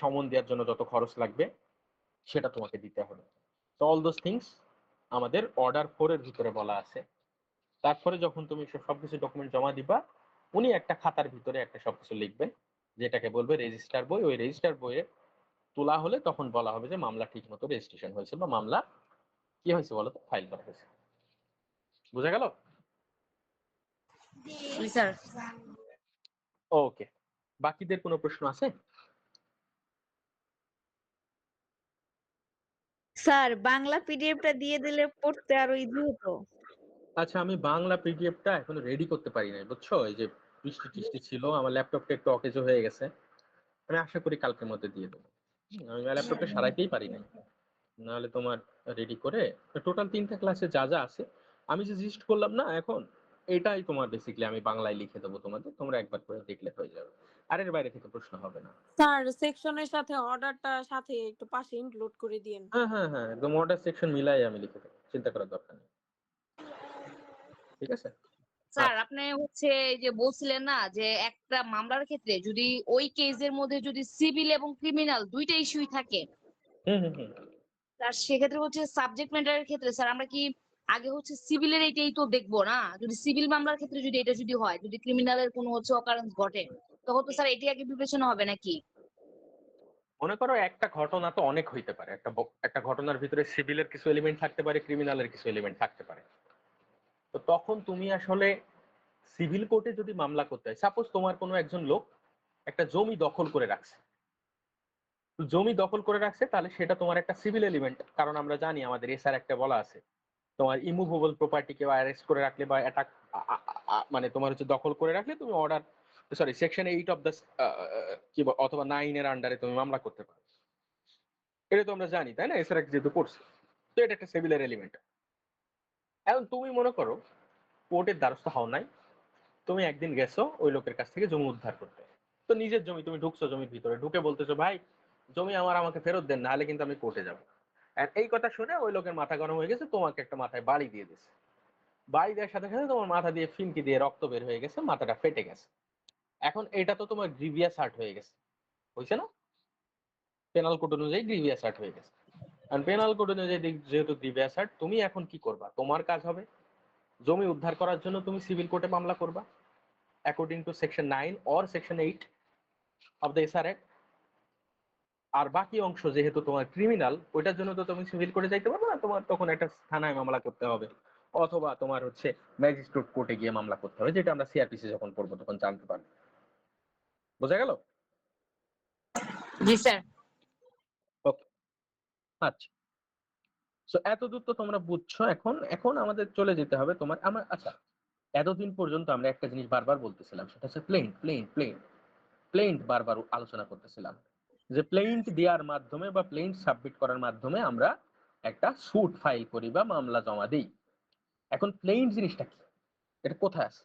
সমন দেওয়ার জন্য যত খরচ লাগবে সেটা তোমাকে দিতে হবে। তো অল দোজ থিংস আমাদের অর্ডার 4 এর ভিতরে বলা আছে। তারপরে যখন তুমি সবকিছু ডকুমেন্ট জমা দিবা, উনি একটা খাতার ভিতরে একটা সবকিছু লিখবেন, যেটাকে বলবে রেজিস্টার বই। ওই রেজিস্টার বইয়ে তোলা হলে তখন বলা হবে যে মামলা ঠিক মতো রেজিস্ট্রেশন হয়েছে বা মামলা কি হয়েছে বলো তো, ফাইল করা হয়েছে। বুঝা গেল? স্যার ওকে, বাকিদের কোনো প্রশ্ন আছে? স্যার বাংলা পিডিএফটা দিয়ে দিলে পড়তে আরো ইজি হতো। আচ্ছা, আমি বাংলা পিডিএফটা এখনো রেডি করতে পারি নাই, বুঝছো? এই যে বৃষ্টি টিষ্টি ছিল, আমার ল্যাপটপটা একটু অকেজো হয়ে গেছে। আমি আশা করি কালকের মধ্যে দিয়ে দেবো। আমি ল্যাপটপটা সারাইতেই পারি নাই, নাহলে তোমার রেডি করে টোটাল 3টা ক্লাসে যা যা আছে আমি যে জিস্ট করলাম না এখন, এটাই তোমার বেসিক্যালি আমি বাংলায় লিখে দেবো তোমাদের, তোমরা একবার করে দেখলে হয়ে যাবে। আর এর বাইরে থেকে প্রশ্ন হবে না। স্যার সেকশনের সাথে অর্ডারটা সাথে একটু পাশে ইনক্লুড করে দিয়েন। হ্যাঁ হ্যাঁ হ্যাঁ, একদম অর্ডার সেকশন মিলাই আমি লিখে দেবো, চিন্তা করার দরকার নেই। ঠিক আছে? স্যার আচ্ছা। আপনি হচ্ছে এই যে বলছিলেন না যে একটা মামলার ক্ষেত্রে যদি ওই কেসের মধ্যে যদি সিভিল এবং ক্রিমিনাল দুইটা ইস্যুই থাকে, হুম হুম হুম। তার সেক্ষেত্রে হচ্ছে সাবজেক্ট ম্যাটারের ক্ষেত্রে স্যার আমরা কি আগে হচ্ছে সিভিলের এটাই তো দেখবো না? যদি সিভিল মামলার ক্ষেত্রে যদি এটা যদি হয়, যদি ক্রিমিনালের কোনো হচ্ছে অকারেন্স ঘটে, তখন তো স্যার এটি আগে বিবেচনা হবে নাকি? মনে করো একটা ঘটনা তো অনেক হইতে পারে, একটা ঘটনার ভিতরে সিভিলের কিছু এলিমেন্ট থাকতে পারে, ক্রিমিনালের কিছু এলিমেন্ট থাকতে পারে। তো তখন তুমি আসলে সিভিল কোর্টে যদি মামলা করতে হয়, সাপোজ তোমার কোনো একজন লোক একটা জমি দখল করে রাখছে, জমি দখল করে রাখছে, তাহলে সেটা তোমার একটা সিভিল এলিমেন্ট। কারণ আমরা জানি আমাদের এসআর একটা বলা আছে, তোমার ইমুভেবল প্রপার্টি কেউ অ্যারেস্ট করে রাখলে বা অ্যাটাক, মানে তোমার হচ্ছে দখল করে রাখলে তুমি order, sorry section 8 of the কি অথবা 9 এর আন্ডারে তুমি মামলা করতে পারো। এটা তো আমরা জানি, তাই না? এসআর যেহেতু পড়ছে, তো এটা একটা সিভিলের এলিমেন্ট। এখন তুমি মনে করো কোর্টের দ্বারস্থ হও নাই, তুমি একদিন গেছো ওই লোকের কাছ থেকে জমি উদ্ধার করতে। তো নিজের জমি, তুমি ঢুকছো জমির ভিতরে, ঢুকে বলতেছো ভাই জমি আমাকে ফেরত দেন, নাহলে কিন্তু আমি কোর্টে যাবো। আর এই কথা শুনে ওই লোকের মাথা গরম হয়ে গেছে, তোমাকে একটা মাথায় বাড়ি দিয়ে দিছে। বাড়ি দেওয়ার সাথে সাথে তোমার মাথা দিয়ে ফিনকি দিয়ে রক্ত বের হয়ে গেছে, মাথাটা ফেটে গেছে। এখন এটা তো তোমার গ্রিভিয়াস হার্ট হয়ে গেছে, হয়েছে না? পেনাল কোড অনুযায়ী গ্রিভিয়াস অ্যাসার্ট হয়ে গেছে। আর পেনাল কোড অনুযায়ী যেহেতু গ্রিভিয়াস অ্যাসার্ট, তুমি এখন কি করবা? তোমার কাজ হবে জমি উদ্ধার করার জন্য তুমি সিভিল কোর্টে মামলা করবা according to section 9 or section 8 of the SR act. আর বাকি অংশ যেহেতু তোমার ক্রিমিনাল, ওইটার জন্য তো তুমি সিভিল কোর্টে যাইতে পারবে না, তোমার তখন একটা থানায় মামলা করতে হবে, অথবা তোমার হচ্ছে ম্যাজিস্ট্রেট কোর্টে গিয়ে মামলা করতে হবে, যেটা আমরা সিআরপিসি যখন পড়বো তখন জানতে পারবো। বোঝা গেল? জি স্যার। ওকে, আচ্ছা। সো এতদূর তো তোমরা বুঝছো। এখন এখন আমাদের চলে যেতে হবে তোমার আমার। আচ্ছা, এতদিন পর্যন্ত আমরা একটা জিনিস বারবার বলতেছিলাম, সেটা হচ্ছে প্লেন্ট প্লেন্ট প্লেন্ট প্লেন্ট বারবার আলোচনা করতেছিলাম যে প্লেন্ট দেওয়ার মাধ্যমে বা প্লেন্ট সাবমিট করার মাধ্যমে আমরা একটা সুট ফাইল করি বা মামলা জমা দিই। এখন প্লেন্ট জিনিসটা কি, এটা কোথায় আছে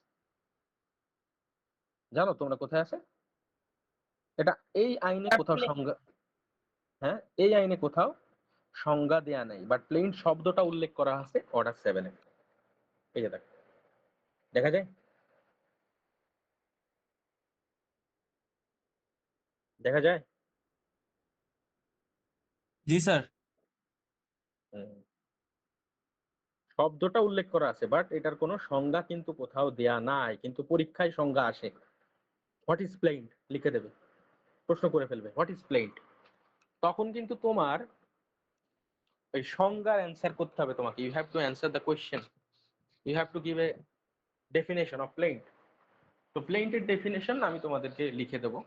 জানো তোমরা? কোথায় আছে এটা? এই আইনে কোথাও সংজ্ঞা, হ্যাঁ এই আইনে কোথাও সংজ্ঞা দেয়া নেই, বাট প্লেন্ট শব্দটা উল্লেখ করা আছে অর্ডার 7 এ। এই যে দেখো, দেখা যায়, দেখা যায়। জি স্যার। হুম। শব্দটা উল্লেখ করা আছে, বাট এটার কোনো সংজ্ঞা কিন্তু কোথাও দেয়া নাই, কিন্তু পরীক্ষায় সংজ্ঞা আসে। হোয়াট ইজ প্লেন্ট লিখে দেবে, প্রশ্ন করে ফেলবে হোয়াট ইজ প্লেন্ট, তখন কিন্তু তোমার ওই সংজ্ঞার অ্যান্সার করতে হবে তোমাকে। You have to answer the question, you have to give a definition of plaint. তো প্লেন্টের ডেফিনেশন আমি তোমাদেরকে লিখে দেবো,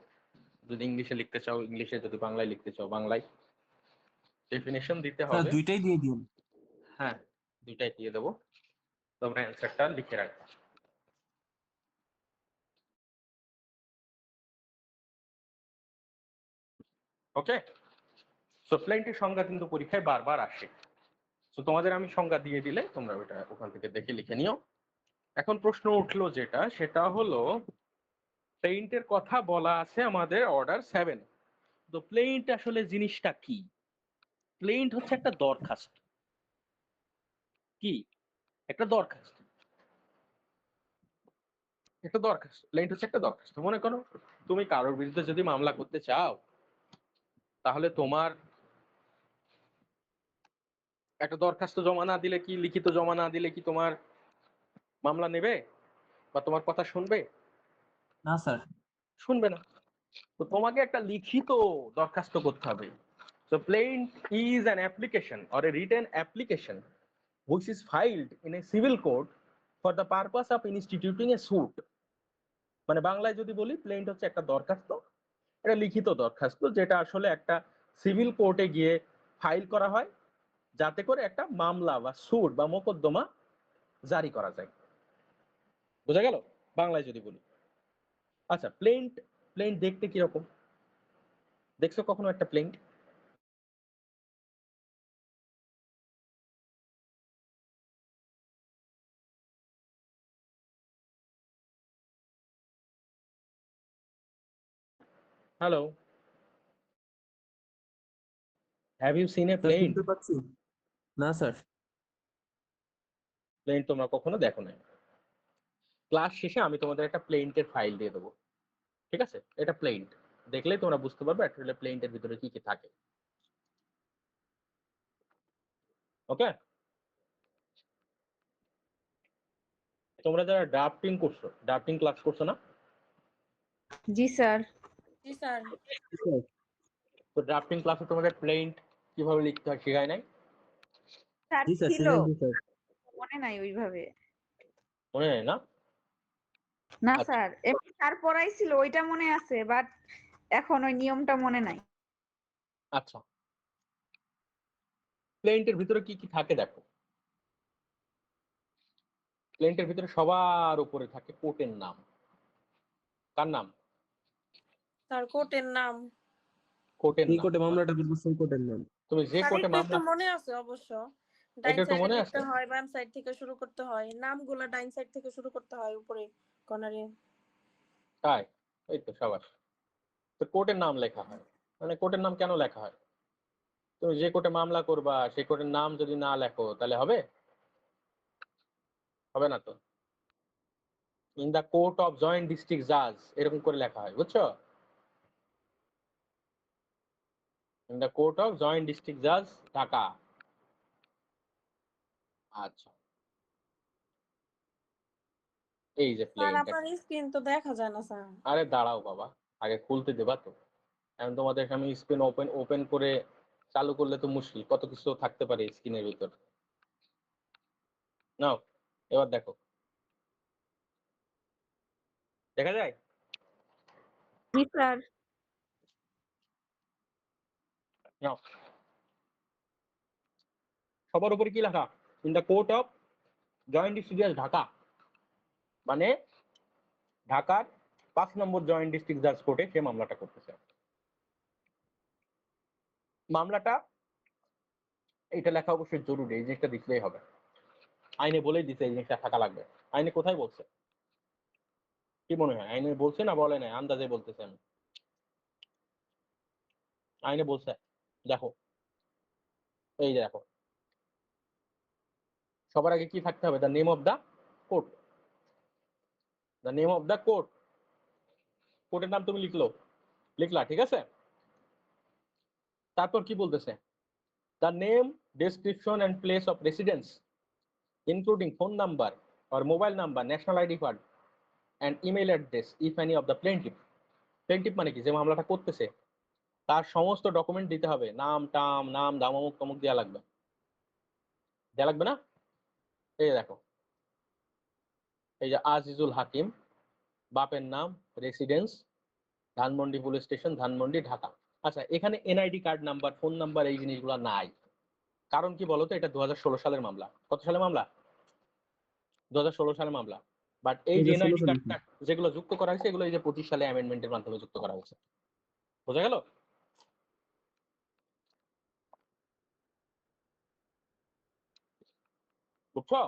যদি ইংলিশে লিখতে চাও ইংলিশে, যদি বাংলায় লিখতে চাও বাংলায়। ডেফিনেশন দিতে স্যার হবে, দুইটাই দিয়ে দিন। হ্যাঁ দুইটাই দিয়ে দেবো, তোমরা অ্যান্সারটা লিখে রাখবে। ওকে, সো প্লেন্টের সংজ্ঞা কিন্তু পরীক্ষায় বারবার আসে। তো তোমাদের আমি সংজ্ঞা দিয়ে দিলে তোমরা ওটা ওখান থেকে দেখে লিখে নিও। এখন প্রশ্ন উঠলো যেটা, সেটা হলো প্লেন্টের কথা বলা আছে আমাদের অর্ডার 7। তো প্লেন্ট আসলে জিনিসটা কি? প্লেন্ট হচ্ছে একটা দরখাস্ত। কি? একটা দরখাস্ত, একটা দরখাস্ত। প্লেন্ট হচ্ছে একটা দরখাস্ত। মনে করো তুমি কারোর বিরুদ্ধে যদি মামলা করতে চাও, তাহলে তোমার একটা দরখাস্ত জমা না দিলে কি, লিখিত জমা না দিলে কি তোমার মামলা নেবে বা তোমার কথা শুনবে? না স্যার। শুনবে না। তো তোমাকে একটা লিখিত দরখাস্ত করতে হবে। So plaint is an application or a written application which is filed in a civil court for the purpose of instituting a suit. মানে বাংলায় যদি বলি, প্লেন্ট হচ্ছে একটা দরখাস্ত, এটা লিখিত দরখাস্ত, যেটা আসলে একটা সিভিল কোর্টে গিয়ে ফাইল করা হয়, যাতে করে একটা মামলা বা সুট বা মোকদ্দমা জারি করা যায়। বোঝা গেল বাংলায় যদি বলি? আচ্ছা, প্লেন্ট প্লেন্ট দেখতে কিরকম? দেখছো কখনো একটা plaint? Hello, have you seen a sir plaint? শুনতে পাচ্ছি। না স্যার। প্লেন্ট তোমরা কখনো দেখো নাই। ক্লাস শেষে আমি তোমাদের একটা প্লেন্টের ফাইল দিয়ে দেবো, ঠিক আছে? এটা প্লেন্ট, দেখলেই তোমরা বুঝতে পারবে আসলে প্লেন্টের ভিতরে কি কি থাকে। ওকে, তোমরা যারা ড্রাফটিং করছো, ড্রাফটিং ক্লাস করছো না? জি স্যার। জি স্যার। তো ড্রাফটিং ক্লাসে তোমাদের প্লেন্ট কিভাবে লিখতে হয় শেখায় নাই? স্যার জি স্যার ছিল, শিখাইছি স্যার। মনে নাই ওইভাবে। মনে নেই না? না আচ্ছা, স্যার, এমনি স্যার পড়াইছিল ওইটা মনে আছে, বাট এখন ওই নিয়মটা মনে নাই। আচ্ছা, প্লেন্টের ভিতরে কি কি থাকে দেখো। প্লেন্টের ভিতরে সবার উপরে থাকে কোর্টের নাম। কার নাম? স্যার কোর্টের নাম। কোর্টের এই নাম। কোর্টে মামলাটা করবো সেই কোর্টের নাম। তুমি যে স্যার কোর্টে এটা একটু মামলা, মনে আছে অবশ্য। এটা ডাইন একটু সাইডে মনে আছে? লিখতে হয়, বাম সাইড থেকে শুরু করতে হয়, নামগুলো ডাইন সাইড থেকে শুরু করতে হয় উপরে কর্নারে। তাই? এই তো সবার। তো কোর্টের নাম লেখা হয়, মানে কোর্টের নাম কেন লেখা হয়? তুমি যে কোর্টে মামলা করবা সেই কোর্টের নাম যদি না লেখো তাহলে হবে? হবে না তো। In the court of joint district জাজ এরকম করে লেখা হয়, বুঝছো? In the court of joint district জাজ ঢাকা। আচ্ছা, এই যে স্যার প্লেনটা। আপনার স্ক্রিন তো দেখা যায় না স্যার। আরে দাঁড়াও বাবা, আগে খুলতে দেবা তো। এখন তোমাদের আমি স্ক্রিন ওপেন ওপেন করে চালু করলে তো মুশকিল, কত কিছু থাকতে পারে স্ক্রিনের ভিতর। নাও এবার দেখো, দেখা যায়? জি স্যার। নাও, সবার উপরে কি লেখা? In the court of joint district জাজ ঢাকা, মানে ঢাকার 5 নম্বর জয়েন্ট ডিস্ট্রিক্ট জাজ কোর্টে সে মামলাটা করতেছে। মামলাটা, এটা লেখা অবশ্যই জরুরি, এই জিনিসটা দিতেই হবে। আইনে বলেই দিছে এই জিনিসটা থাকা লাগবে। আইনে কোথায় বলছে? কি মনে হয় আইনে বলছে না বলে নাই? আন্দাজে বলতেছে আমি। আইনে বলছে, দেখো, এই যে দেখো, সবার আগে কি থাকতে হবে? The name of the court. The name of the court, কোর্টের নাম তুমি লিখলা, ঠিক আছে? তারপর কি বলতেছে? The name, description and place of residence including phone number or mobile number, national ID card and email address if any of the plaintiff. প্লেনটিফ মানে কি? যে মামলাটা করতেছে তার সমস্ত ডকুমেন্ট দিতে হবে, নাম টাম, নাম দাম, অমুক তমুক দেওয়া লাগবে না? এই যে দেখো, এই যে আজিজুল হাকিম, বাপের নাম, residence Dhanmondi police station, Dhanmondi, Dhaka. আচ্ছা, এখানে NID card number, phone number, এই জিনিসগুলো নাই। কারণ কি বলতো? এটা 2016 সালের মামলা। কত সালের মামলা? 2016 সালের মামলা। বাট এই যে এনআইডি কার্ডটা যেগুলো যুক্ত করা হয়েছে, এগুলো এই যে 25 সালে অ্যামেন্ডমেন্টের মাধ্যমে যুক্ত করা হয়েছে। বোঝা গেল? বুঝছো?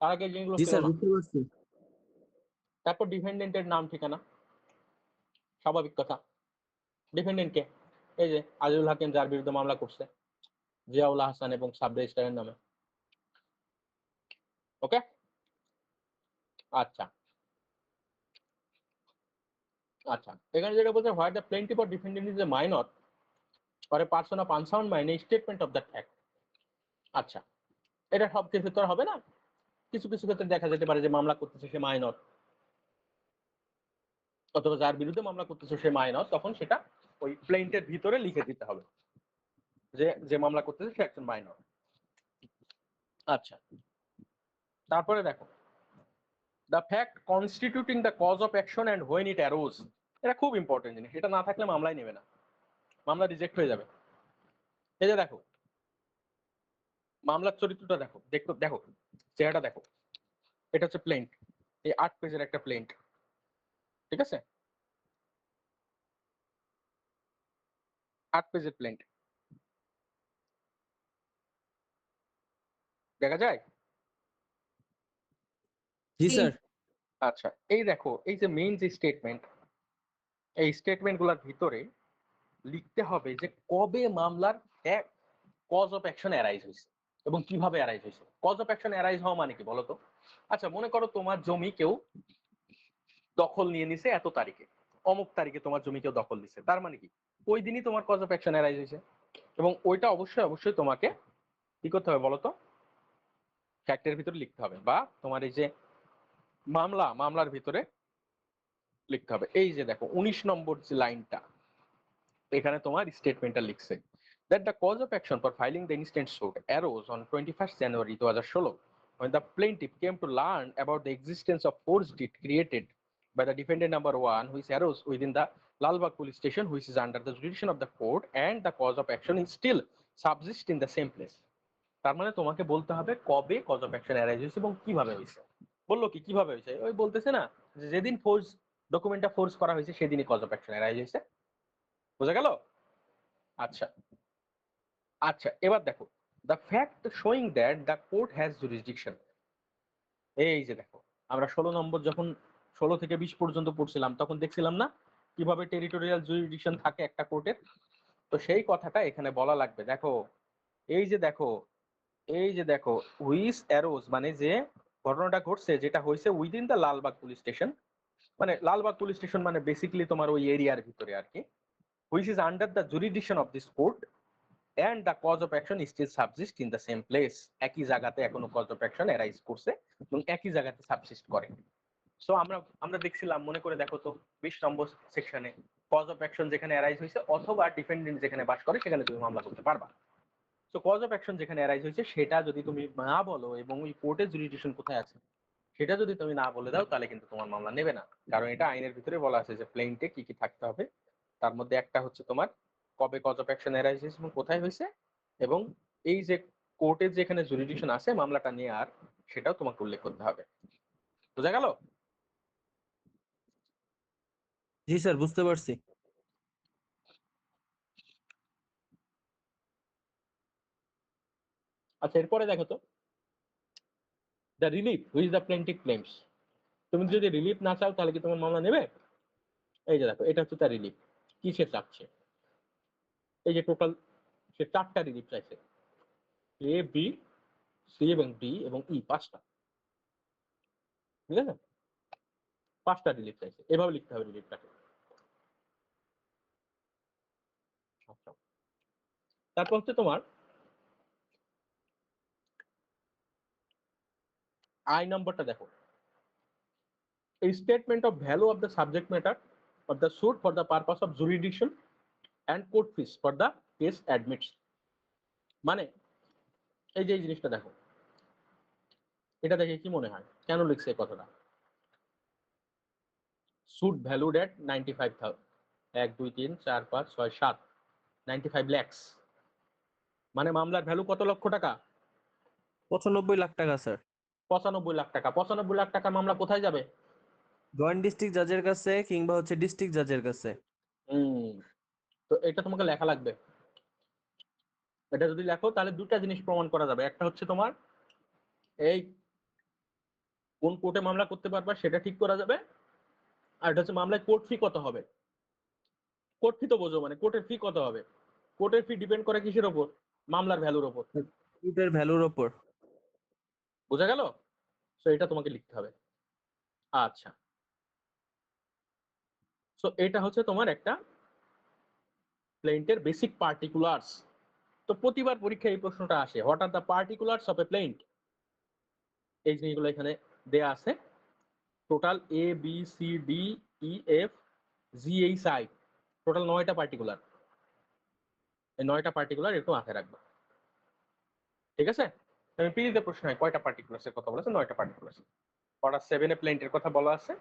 তার আগে জিনিসগুলো জি ছিল স্যার, না। বুঝতে পারছি। তারপর ডিফেন্ডেন্টের নাম ঠিকানা, স্বাভাবিক কথা। ডিফেন্ডেন্ট কে? এই যে আজিজুল হাকিম, যার বিরুদ্ধে মামলা করছে, জিয়াউল হাসান এবং সাব রেজিস্ট্রারের নামে। ওকে, আচ্ছা আচ্ছা, এখানে যেটা বলছে, what the plaintiff or defendant is a minor or a person of unsound mind, a statement of that fact. আচ্ছা, এটা সব ক্ষেত্রে তো আর হবে না। কিছু কিছু ক্ষেত্রে দেখা যেতে পারে যে মামলা করতেছে সে মাইনর, অথবা যার বিরুদ্ধে মামলা করতেছে সে মাইনর, তখন সেটা ওই প্লেন্টের ভিতরে লিখে দিতে হবে যে যে মামলা করতেছে সে একজন মাইনর। আচ্ছা, তারপরে দেখো, the fact constituting the cause of action and when it arose. এটা খুব ইম্পর্টেন্ট জিনিস, এটা না থাকলে মামলাই নেবে না, মামলা রিজেক্ট হয়ে যাবে। এই যে দেখো, মামলার চরিত্রটা দেখো, দেখো চেহারাটা দেখো। এটা হচ্ছে প্লেন্ট, এই 8 পেজের একটা প্লেন্ট, ঠিক আছে? 8 পেজের প্লেন্ট, দেখা যায়? জি জি। স্যার। আচ্ছা, এই দেখো, এই যে মেইন যে স্টেটমেন্ট, এই স্টেটমেন্টগুলোর ভিতরে লিখতে হবে যে কবে মামলার কজ অফ অ্যাকশন অ্যারাইজ হয়েছে এবং কিভাবে অ্যারাইজ হয়েছে। কজ অফ অ্যাকশন অ্যারাইজ হওয়া মানে কি বলো তো? আচ্ছা, মনে করো তোমার জমি কেউ দখল নিয়ে নিছে এত তারিখে, অমুক তারিখে তোমার জমি কেউ দখল দিছে, তার মানে কি ওই দিনই তোমার কজ অফ অ্যাকশন অ্যারাইজ হয়েছে। এবং ওইটা অবশ্যই অবশ্যই তোমাকে কি করতে হবে বলো তো? ফ্যাক্টের ভিতরে লিখতে হবে, বা তোমার এই যে মামলার ভিতরে লিখতে হবে। এই যে দেখো 19 নম্বর যে লাইনটা, এখানে তোমার স্টেটমেন্টটা লিখছে that the cause of action for filing the instant suit arose on 21st January 2016 when the plaintiff came to learn about the existence of forged deed created by the defendant number 1, which arose within the Lalbagh police station, which is under the jurisdiction of the court, and the cause of action is still subsist in the same place. তার মানে তোমাকে বলতে হবে কবে cause of action arise হয়েছে এবং কিভাবে হয়েছে। বললো কি কিভাবে হয়েছে? ওই বলতেছে না যে যেদিন ফোর্স ডকুমেন্টটা ফোর্স করা হয়েছে সেদিনই কজ অফ অ্যাকশন অ্যারাইজ হয়েছে। বোঝা গেল? আচ্ছা আচ্ছা, এবার দেখো, the fact showing that the court has jurisdiction. এই যে দেখো, আমরা 16 নম্বর যখন 16 থেকে 20 পর্যন্ত পড়ছিলাম তখন দেখছিলাম না কিভাবে টেরিটোরিয়াল জুরিসডিকশন থাকে একটা কোর্টের। তো সেই কথাটা এখানে বলা লাগবে। দেখো, এই যে দেখো, এই যে দেখো, হুইচ অ্যারোজ মানে যে ঘটনাটা ঘটছে, যেটা হয়েছে within the Lalbagh police station, মানে লালবাগ পুলিশ স্টেশন মানে বেসিক্যালি তোমার ওই এরিয়ার ভিতরে আর কি, which is under the jurisdiction of this court and the cause of action still subsist in the same place. একই জায়গাতে এখনো cause of action arise করছে এবং একই জায়গাতে সাবসিস্ট করে। সো আমরা দেখছিলাম, মনে করে দেখো তো 20 নম্বর সেকশনে কজ অফ অ্যাকশন যেখানে অ্যারাইজ হয়েছে অথবা ডিফেন্ডেন্ট যেখানে বাস করে সেখানে তুমি মামলা করতে পারবা। সো কজ অফ অ্যাকশন যেখানে অ্যারাইজ হয়েছে সেটা যদি তুমি না বলো এবং ওই কোর্টের জুরিডিকশন কোথায় আছে সেটা যদি তুমি না বলে দাও তাহলে কিন্তু তোমার মামলা নেবে না, কারণ এটা আইনের ভিতরে বলা আছে যে প্লেইনটে কি কি থাকতে হবে। তার মধ্যে একটা হচ্ছে তোমার কবে কজ অফ অ্যাকশন অ্যারাইজ হয়েছে এবং কোথায় হয়েছে, এবং এই যে কোর্টের যেখানে জুরিডিকশন আছে মামলাটা নিয়ে আর সেটাও তোমাকে উল্লেখ করতে হবে। বোঝা গেল? জি স্যার, বুঝতে পারছি। আচ্ছা, এরপরে দেখো তো the relief which the plaintiff claims. তুমি যদি রিলিফ না চাও তাহলে কি তোমার মামলা নেবে? এই যে দেখো, এটা হচ্ছে তার রিলিফ। কি সে চাচ্ছে? এই যে টোটাল সে 4টা রিলিফ চাইছে, এ বি সি এবং ডি এবং ই, 5টা। ঠিক আছে, 5টা রিলিফ চাইছে। এভাবে লিখতে হবে রিলিফটাকে। আচ্ছা, তারপর হচ্ছে তোমার আই নম্বরটা দেখো, a statement of value of the subject matter of the suit for the purpose of jurisdiction and court fees for the case admits। মানে এই যে এই জিনিসটা দেখো, এটা দেখে কি মনে হয় কেন লিখছে এই কথাটা? suit valued at 95,000, 1 2 3 4 5 6 7 95 lakhs, মানে মামলার ভ্যালু কত লক্ষ টাকা? 95 লাখ টাকা স্যার। 95 লাখ টাকা। 95 লাখ টাকা মামলা কোথায় যাবে? জয়েন্ট ডিস্ট্রিক্ট জাজের কাছে কিংবা হচ্ছে ডিস্ট্রিক্ট জাজের কাছে। তো এটা তোমাকে লেখা লাগবে। এটা যদি লেখো তাহলে দুটা জিনিস প্রমাণ করা যাবে। একটা হচ্ছে তোমার এই কোন কোর্টে মামলা করতে পারবা সেটা ঠিক করা যাবে, আর এটা হচ্ছে মামলায় কোর্ট ফি কত হবে। কোর্ট ফি তো বোঝো, মানে কোর্টের ফি কত হবে। কোর্টের ফি ডিপেন্ড করে কিসের ওপর? মামলার ভ্যালুর ওপর। সুটের ভ্যালুর উপর। বোঝা গেল? সো এটা তোমাকে লিখতে হবে। আচ্ছা, সো এটা হচ্ছে তোমার একটা প্লেইন্টের বেসিক পার্টিকুলার্স। তো প্রতিবার পরীক্ষায় এই প্রশ্নটা আসে, what are the particulars of a plaint. এই জিনিসগুলো এখানে দেয়া আছে। Total A B C D E F G H I, total 9টা পার্টিকুলার। এই 9টা পার্টিকুলার একটু মাথায় রাখবো, ঠিক আছে? আমি পিডিতে প্রশ্ন হয় কয়টা পার্টিকুলার্স এর কথা বলেছে? 9টা পার্টিকুলার্স। অর্ডার 7 এ প্লেন্টের কথা বলা আছে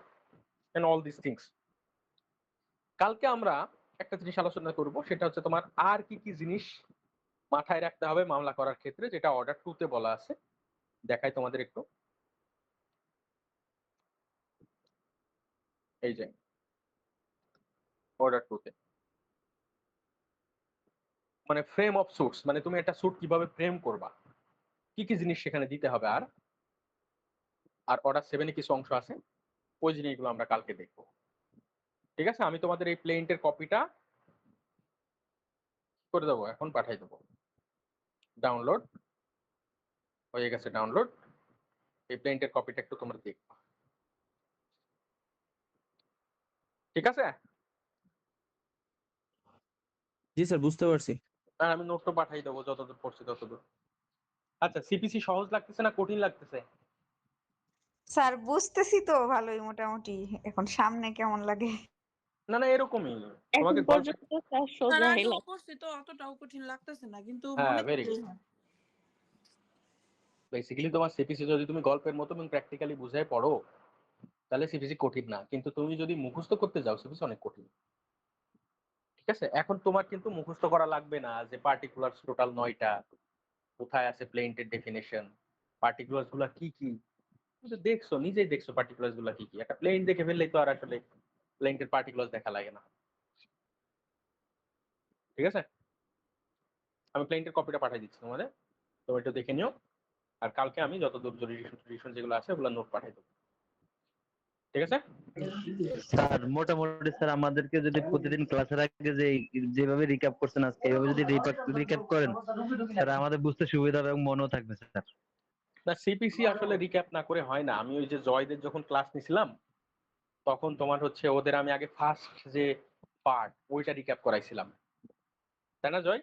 এন্ড অল দিস থিংস। কালকে আমরা একটা জিনিস আলোচনা করব, সেটা হচ্ছে তোমার আর কি কি জিনিস মাথায় রাখতে হবে মামলা করার ক্ষেত্রে, যেটা অর্ডার 2 তে বলা আছে। দেখাই তোমাদের একটু। এই যে অর্ডার 2 তে মানে ফ্রেম অফ সুটস, মানে তুমি একটা সুট কিভাবে ফ্রেম করবা, কি কি জিনিস সেখানে দিতে হবে। আর অর্ডার 7 এ কিছু অংশ আছে, ওই জিনিসগুলো আমরা কালকে দেখব। ঠিক আছে, আমি তোমাদের এই প্লেন্টের কপিটা করে দেবো, এখন পাঠাই দেবো। ডাউনলোড হয়ে গেছে, ডাউনলোড। এই প্লেন্টের কপিটা একটু তোমরা দেখবা, ঠিক আছে? জি স্যার, বুঝতে পারছি। আর আমি নোটটা পাঠাই দেবো যতদূর পড়ছি ততদূর। আচ্ছা, সিপিসি সহজ লাগতেছে না কঠিন লাগতেছে? স্যার বুঝতেছি তো ভালোই মোটামুটি, এখন সামনে কেমন লাগে। না না, এরকমই এখন তোমাকে পর্যন্ত স্যার স্যার সোজা আগেও লাগছে। করছি তো অতটাও কঠিন লাগতেছে না, কিন্তু হ্যাঁ, মনে very থাকলেই good. হয়। বেসিক্যালি তোমার সিপিসি যদি তুমি গল্পের মতো এবং প্র্যাকটিক্যালি বুঝায় পড়ো তাহলে সিপিসি কঠিন না, কিন্তু তুমি যদি মুখস্থ করতে যাও সিপিসি অনেক কঠিন। ঠিক আছে, এখন তোমার কিন্তু মুখস্থ করা লাগবে না যে পার্টিকুলার্স টোটাল 9টা, কোথায় আছে প্লেন্টের ডেফিনেশন, পার্টিকুলার্স গুলা কি কি। তুমি তো দেখছো, নিজেই দেখছো পার্টিকুলার্স গুলা কি কি। একটা প্লেন দেখে ফেললেই তো আর আসলে প্লেন্টের পার্টিকুলার্স দেখা লাগে না। ঠিক আছে, আমি প্লেন্টের কপিটা পাঠিয়ে দিচ্ছি তোমাদের, তো এটা দেখে নিও। আর কালকে আমি যতদূর জুরিডিকশন যেগুলো আছে ওগুলো নোট পাঠিয়ে দেবো, ঠিক আছে? স্যার মোটামুটি স্যার আমাদেরকে যদি প্রতিদিন ক্লাসের আগে যে যেভাবে রিক্যাপ করছেন আজকে এইভাবে যদি রিক্যাপ করেন স্যার আমাদের বুঝতে সুবিধা হবে এবং মনেও থাকবে স্যার। না, সিপিসি আসলে রিক্যাপ না করে হয় না। আমি ওই যে জয়দের যখন ক্লাস নিছিলাম তখন তোমার হচ্ছে ওদের আমি আগে ফার্স্ট যে পার্ট ওইটা রিক্যাপ করাইছিলাম, তাই না জয়?